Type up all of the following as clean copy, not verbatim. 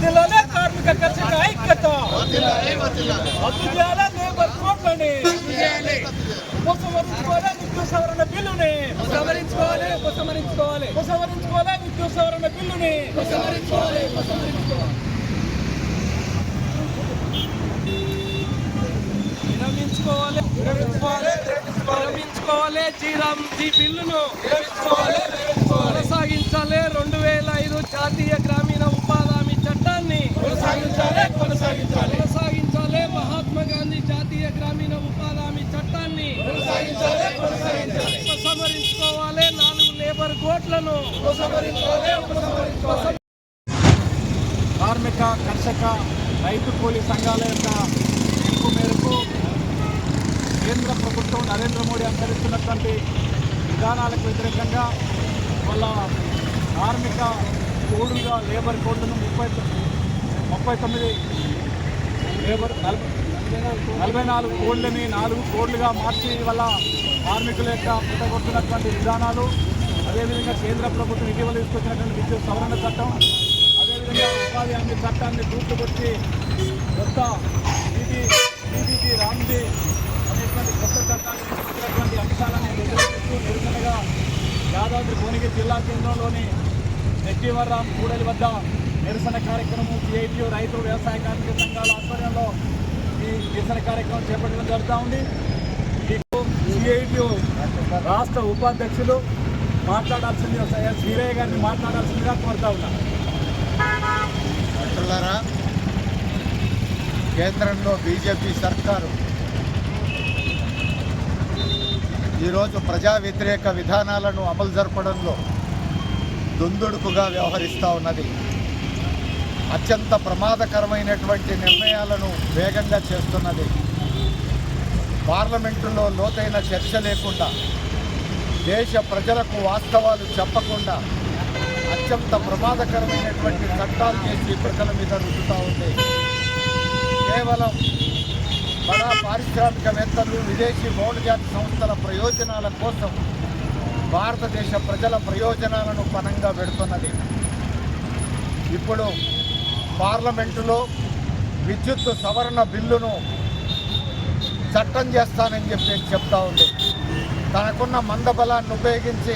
వర్ధిల్లాలే కార్మిక కర్షక ఐక్యత, రద్దు చేయాలి లేబర్ కోడ్లని, ఉపసంహరించుకోవాలి విద్యుత్ సవరణ బిల్లుని, ఉపసంహరించుకోవాలి విద్యుత్ సవరణ బిల్లుని, విరమించుకోవాలి జీ బిల్లును కొనసాగించాలి. 2005 జాతీయ గ్రామీణ ఉపాధి హామీ చట్టాన్ని కొనసాగించాలి. మహాత్మా గాంధీ జాతీయ గ్రామీణ ఉపాధి హామీ చట్టాన్ని ఉపసంహరించుకోవాలి. 4 లేబర్ కోడ్లను కార్మిక కర్షక రైతు కూలీ సంఘాల యొక్క పిలుపు మేరకు కేంద్ర ప్రభుత్వం నరేంద్ర మోడీ అనుసరిస్తున్నటువంటి విధానాలకు వ్యతిరేకంగా వాళ్ళ కార్మిక కోడ్లుగా లేబర్ కోడ్లను 39 44 కోడ్లని 4 కోడ్లుగా మార్చి వాళ్ళ కార్మికుల యొక్క పుట్టగొడుతున్నటువంటి విధానాలు, అదేవిధంగా కేంద్ర ప్రభుత్వం ఇటీవల తీసుకొచ్చినటువంటి విద్యుత్ సవరణ చట్టం, అదేవిధంగా ఉపాధి హామీ చట్టాన్ని దూట్లు కొట్టి కొత్త రామ్జీ అనేటువంటి కొత్త చట్టాన్ని తీసుకొచ్చినటువంటి అంశాలను వ్యతిరేకిస్తూ నిరసనగా యాదాద్రి భువనగిరి జిల్లా కేంద్రంలోని నెట్టివర్రామ్ కూడలి వద్ద నిరసన కార్యక్రమం సిఐటియు రైతు వ్యవసాయ కార్మిక సంఘాల ఆధ్వర్యంలో ఈ నిరసన కార్యక్రమం చేపట్టడం జరుగుతూ ఉంది. సిఐటియు రాష్ట్ర ఉపాధ్యక్షులు మాట్లాడాల్సింది శ్రీరయ్య గారిని మాట్లాడాల్సిందిగా కోరుతా ఉన్నా. మిత్రులారా, కేంద్రంలో బీజేపీ సర్కారు ఈరోజు ప్రజా వ్యతిరేక విధానాలను అమలు జరపడంలో దుందుడుకుగా వ్యవహరిస్తూ ఉన్నది. అత్యంత ప్రమాదకరమైనటువంటి నిర్ణయాలను వేగంగా చేస్తున్నది. పార్లమెంటులో లోతైన చర్చ లేకుండా, దేశ ప్రజలకు వాస్తవాలు చెప్పకుండా అత్యంత ప్రమాదకరమైనటువంటి చట్టాలు చేసి ప్రజల మీద రుద్దుతూ ఉంది. కేవలం బడా పారిశ్రామికవేత్తలు, విదేశీ బహుళజాతి సంస్థల ప్రయోజనాల కోసం భారతదేశ ప్రజల ప్రయోజనాలను పణంగా పెడుతున్నది. ఇప్పుడు పార్లమెంటులో విద్యుత్ సవరణ బిల్లును చట్టం చేస్తానని చెప్పేసి చెప్తా ఉంది. తనకున్న మందబలాన్ని ఉపయోగించి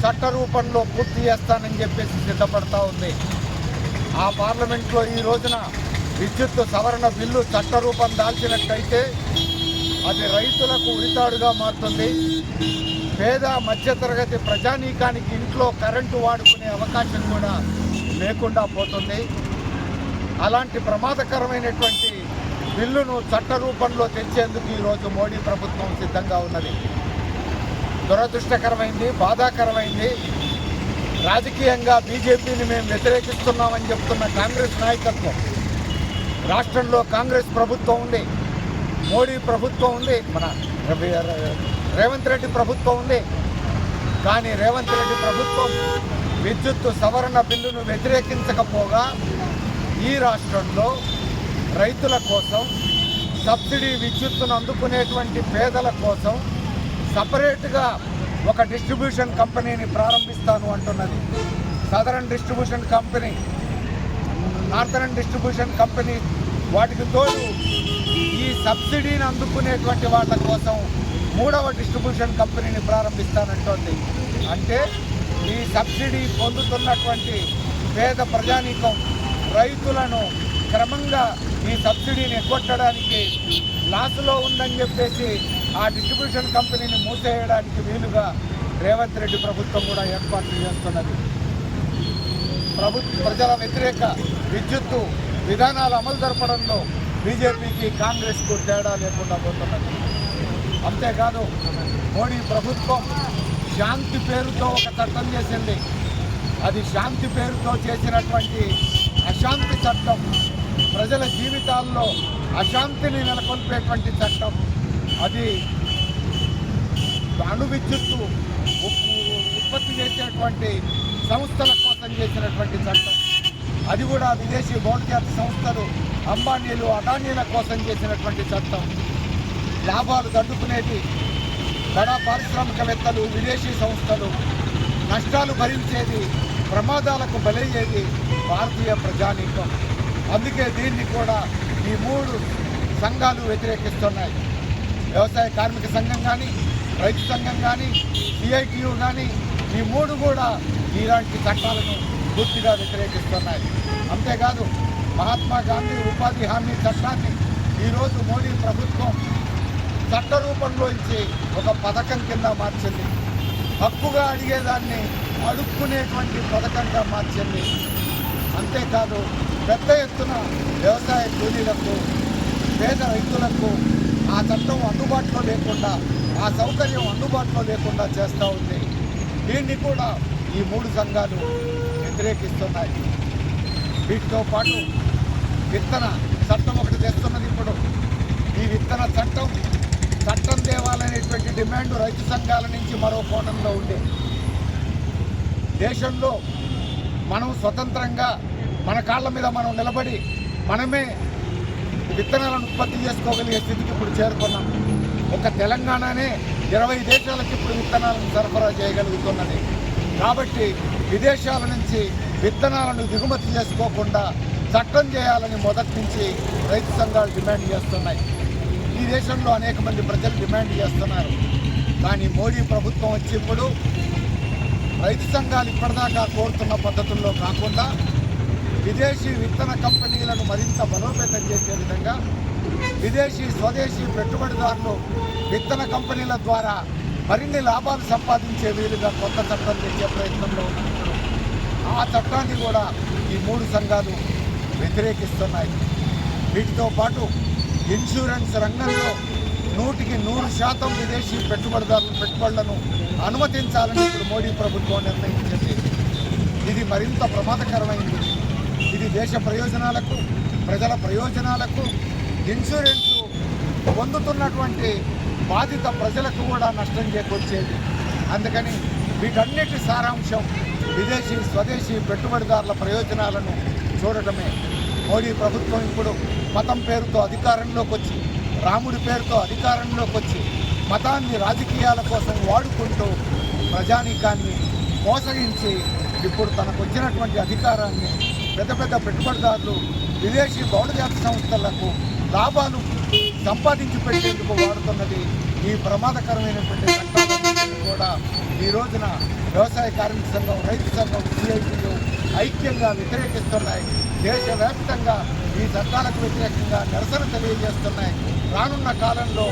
చట్ట రూపంలో పూర్తి చేస్తానని చెప్పేసి సిద్ధపడతా ఉంది. ఆ పార్లమెంట్లో ఈ రోజున విద్యుత్ సవరణ బిల్లు చట్టరూపం దాల్చినట్టయితే అది రైతులకు ఉరితాడుగా మారుతుంది. పేద మధ్యతరగతి ప్రజానీకానికి ఇంట్లో కరెంటు వాడుకునే అవకాశం కూడా లేకుండా పోతుంది. అలాంటి ప్రమాదకరమైనటువంటి బిల్లును చట్ట రూపంలో తెచ్చేందుకు ఈరోజు మోడీ ప్రభుత్వం సిద్ధంగా ఉన్నది. దురదృష్టకరమైంది, బాధాకరమైంది. రాజకీయంగా బీజేపీని మేము వ్యతిరేకిస్తున్నామని చెప్తున్న కాంగ్రెస్ నాయకత్వం, రాష్ట్రంలో కాంగ్రెస్ ప్రభుత్వం ఉంది, మోడీ ప్రభుత్వం ఉంది, మన రేవంత్ రెడ్డి ప్రభుత్వం ఉంది. కానీ రేవంత్ రెడ్డి ప్రభుత్వం విద్యుత్ సవరణ బిల్లును వ్యతిరేకించకపోగా ఈ రాష్ట్రంలో రైతుల కోసం, సబ్సిడీ విద్యుత్తును అందుకునేటువంటి పేదల కోసం సపరేట్గా ఒక డిస్ట్రిబ్యూషన్ కంపెనీని ప్రారంభిస్తాను అంటున్నది. Southern distribution company, northern distribution company, వాటికి తోడు ఈ సబ్సిడీని అందుకునేటువంటి వాళ్ళ కోసం 3వ డిస్ట్రిబ్యూషన్ కంపెనీని ప్రారంభిస్తానంటోంది. అంటే ఈ సబ్సిడీ పొందుతున్నటువంటి పేద ప్రజానీకం, రైతులను క్రమంగా ఈ సబ్సిడీని ఎగ్గొట్టడానికి, లాసులో ఉందని చెప్పేసి ఆ డిస్ట్రిబ్యూషన్ కంపెనీని మూసేయడానికి వీలుగా రేవంత్ రెడ్డి ప్రభుత్వం కూడా ఏర్పాట్లు చేస్తున్నది. ప్రజల వ్యతిరేక విద్యుత్తు విధానాలు అమలు జరపడంలో బీజేపీకి కాంగ్రెస్కు తేడా లేకుండా పోతున్నది. అంతేకాదు, మోడీ ప్రభుత్వం శాంతి పేరుతో ఒక చట్టం చేసింది. అది శాంతి పేరుతో చేసినటువంటి అశాంతి చట్టం, ప్రజల జీవితాల్లో అశాంతిని నెలకొల్పేటువంటి చట్టం. అది అణు విద్యుత్తు ఉత్పత్తి చేసేటువంటి సంస్థల కోసం చేసినటువంటి చట్టం. అది కూడా విదేశీ బహుళజాతి సంస్థలు, అంబానీలు, అదానీల కోసం చేసినటువంటి చట్టం. లాభాలు తట్టుకునేది బడా పారిశ్రామికవేత్తలు, విదేశీ సంస్థలు, నష్టాలు భరించేది ప్రమాదాలకు బలయ్యేది భారతీయ ప్రజానీకం. అందుకే దీన్ని కూడా ఈ 3 సంఘాలు వ్యతిరేకిస్తున్నాయి. వ్యవసాయ కార్మిక సంఘం కానీ, రైతు సంఘం కానీ, సిఐటియు కానీ, ఈ 3 కూడా ఇలాంటి చట్టాలను పూర్తిగా వ్యతిరేకిస్తున్నాయి. అంతేకాదు మహాత్మా గాంధీ ఉపాధి హామీ చట్టాన్ని ఈరోజు మోడీ ప్రభుత్వం చట్ట రూపంలో ఇచ్చి ఒక పథకం కింద మార్చింది. హక్కుగా అడిగేదాన్ని అడుక్కునేటువంటి పథకంగా మార్చింది. అంతేకాదు పెద్ద ఎత్తున వ్యవసాయ కూలీలకు, పేద రైతులకు ఆ చట్టం అందుబాటులో లేకుండా, ఆ సౌకర్యం అందుబాటులో లేకుండా చేస్తూ ఉంది. దీన్ని కూడా ఈ 3 సంఘాలు వ్యతిరేకిస్తున్నాయి. వీటితో పాటు విత్తన చట్టం ఒకటి తెస్తున్నది. ఇప్పుడు ఈ విత్తన చట్టం తేవాలనేటువంటి డిమాండ్ రైతు సంఘాల నుంచి మరో కోణంలో ఉంది. దేశంలో మనం స్వతంత్రంగా మన కాళ్ళ మీద మనం నిలబడి మనమే విత్తనాలను ఉత్పత్తి చేసుకోగలిగే స్థితికి ఇప్పుడు చేరుకున్నాం. ఒక తెలంగాణనే 20 దేశాలకు ఇప్పుడు విత్తనాలను సరఫరా చేయగలుగుతున్నది. కాబట్టి విదేశాల నుంచి విత్తనాలను దిగుమతి చేసుకోకుండా చట్టం చేయాలని మొదటి నుంచి రైతు సంఘాలు డిమాండ్ చేస్తున్నాయి. ఈ దేశంలో అనేక మంది ప్రజలు డిమాండ్ చేస్తున్నారు. కానీ మోడీ ప్రభుత్వం వచ్చి ఇప్పుడు రైతు సంఘాలు ఇప్పటిదాకా కోరుతున్న పద్ధతుల్లో కాకుండా విదేశీ విత్తన కంపెనీలను మరింత బలోపేతం చేసే విధంగా విదేశీ స్వదేశీ పెట్టుబడిదారులు విత్తన కంపెనీల ద్వారా మరిన్ని లాభాలు సంపాదించే వీలుగా కొత్త చట్టం తెచ్చే ప్రయత్నంలో ఉన్నప్పుడు ఆ చట్టాన్ని కూడా ఈ 3 సంఘాలు వ్యతిరేకిస్తున్నాయి. వీటితో పాటు ఇన్సూరెన్స్ రంగంలో 100% విదేశీ పెట్టుబడులను అనుమతించాలని ఇప్పుడు మోడీ ప్రభుత్వం నిర్ణయించింది. ఇది మరింత ప్రమాదకరమైంది. ఇది దేశ ప్రయోజనాలకు, ప్రజల ప్రయోజనాలకు, ఇన్సూరెన్స్ పొందుతున్నటువంటి బాధిత ప్రజలకు కూడా నష్టం చేకూర్చేది. అందుకని వీటన్నిటి సారాంశం విదేశీ స్వదేశీ పెట్టుబడిదారుల ప్రయోజనాలను చూడటమే. మోడీ ప్రభుత్వం ఇప్పుడు మతం పేరుతో అధికారంలోకి వచ్చి, రాముడి పేరుతో అధికారంలోకి వచ్చి మతాన్ని రాజకీయాల కోసం వాడుకుంటూ ప్రజానీకాన్ని మోసగించి ఇప్పుడు తనకు వచ్చినటువంటి అధికారాన్ని పెద్ద పెద్ద పెట్టుబడిదారులు, విదేశీ బహుళజాతి సంస్థలకు లాభాలు సంపాదించి పెట్టేందుకు వాడుతున్నది. ఈ ప్రమాదకరమైనటువంటి చట్టాలన్నింటినీ కూడా ఈ రోజున వ్యవసాయ కార్మిక సంఘం, రైతు సంఘం, సిఐటియు ఐక్యంగా వ్యతిరేకిస్తున్నాయి. దేశవ్యాప్తంగా ఈ చట్టాలకు వ్యతిరేకంగా నిరసన తెలియజేస్తున్నాయి. రానున్న కాలంలో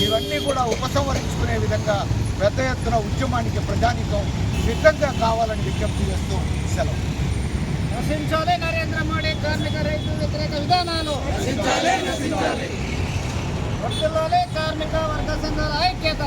ఇవన్నీ కూడా ఉపసంహరించుకునే విధంగా పెద్ద ఎత్తున ఉద్యమానికి ప్రజానీకం సిద్ధంగా కావాలని విజ్ఞప్తి చేస్తూ సెలవు. నశించాలి నరేంద్ర మోడీ కార్మిక రైతు వ్యతిరేక విధానాలు. వర్ధిల్లాలి కార్మిక వర్గ సంఘాల ఐక్యత.